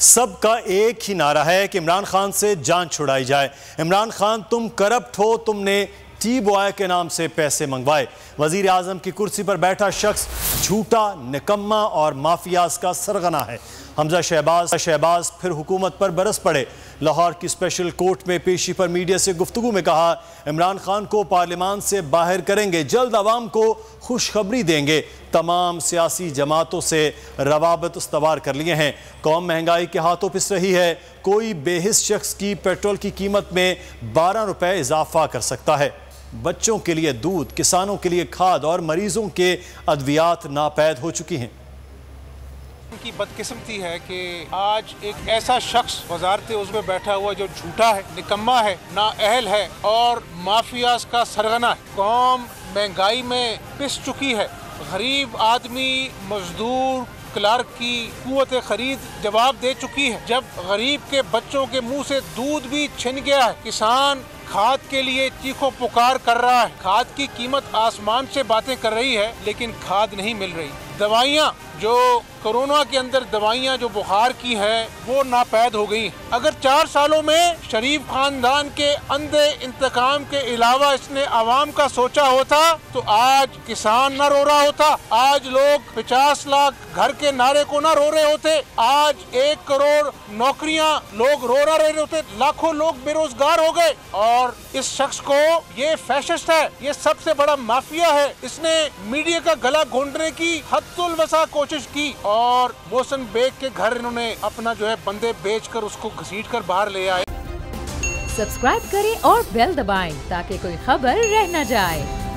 सबका एक ही नारा है कि इमरान खान से जान छुड़ाई जाए। इमरान खान तुम करप्ट हो, तुमने टी बॉय के नाम से पैसे मंगवाए। वजीर आजम की कुर्सी पर बैठा शख्स झूठा, निकम्मा और माफियाज का सरगना है। हमजा शहबाज फिर हुकूमत पर बरस पड़े। लाहौर की स्पेशल कोर्ट में पेशी पर मीडिया से गुफ्तगू में कहा, इमरान खान को पार्लियामान से बाहर करेंगे, जल्द आवाम को खुशखबरी देंगे। तमाम सियासी जमातों से रवाबत उस्तवार कर लिए हैं। कौम महंगाई के हाथों पिस रही है। कोई बेहिस शख्स की पेट्रोल की कीमत में 12 रुपए इजाफा कर सकता है। बच्चों के लिए दूध, किसानों के लिए खाद और मरीजों के अद्वियात नापैद हो चुकी हैं। उनकी बदकिस्मती है कि आज एक ऐसा शख्स वजारत उसमें बैठा हुआ जो झूठा है, निकम्मा है, नाअहल है और माफियाज का सरगना है। कौम महंगाई में पिस चुकी है। गरीब आदमी, मजदूर, क्लार्क की कुव्वत खरीद जवाब दे चुकी है। जब गरीब के बच्चों के मुंह से दूध भी छिन गया है, किसान खाद के लिए चीखो पुकार कर रहा है। खाद की कीमत आसमान से बातें कर रही है, लेकिन खाद नहीं मिल रही। दवाइयाँ जो कोरोना के अंदर दवाइयाँ जो बुखार की है वो नापैद हो गई। अगर 4 सालों में शरीफ खानदान के अंधे इंतकाम के अलावा इसने आवाम का सोचा होता तो आज किसान न रो रहा होता, आज लोग 50 लाख घर के नारे को न रो रहे होते, आज 1 करोड़ नौकरियां लोग रो रहे होते, लाखों लोग बेरोजगार हो गए। और इस शख्स को, ये फैशिस्ट है, ये सबसे बड़ा माफिया है। इसने मीडिया का गला घोंटने की हद्दुल वसा कोशिश की और मोहसिन बेग के घर इन्होंने अपना जो है बंदे बेचकर उसको घसीटकर बाहर ले आए। सब्सक्राइब करें और बेल दबाएं ताकि कोई खबर रह न जाए।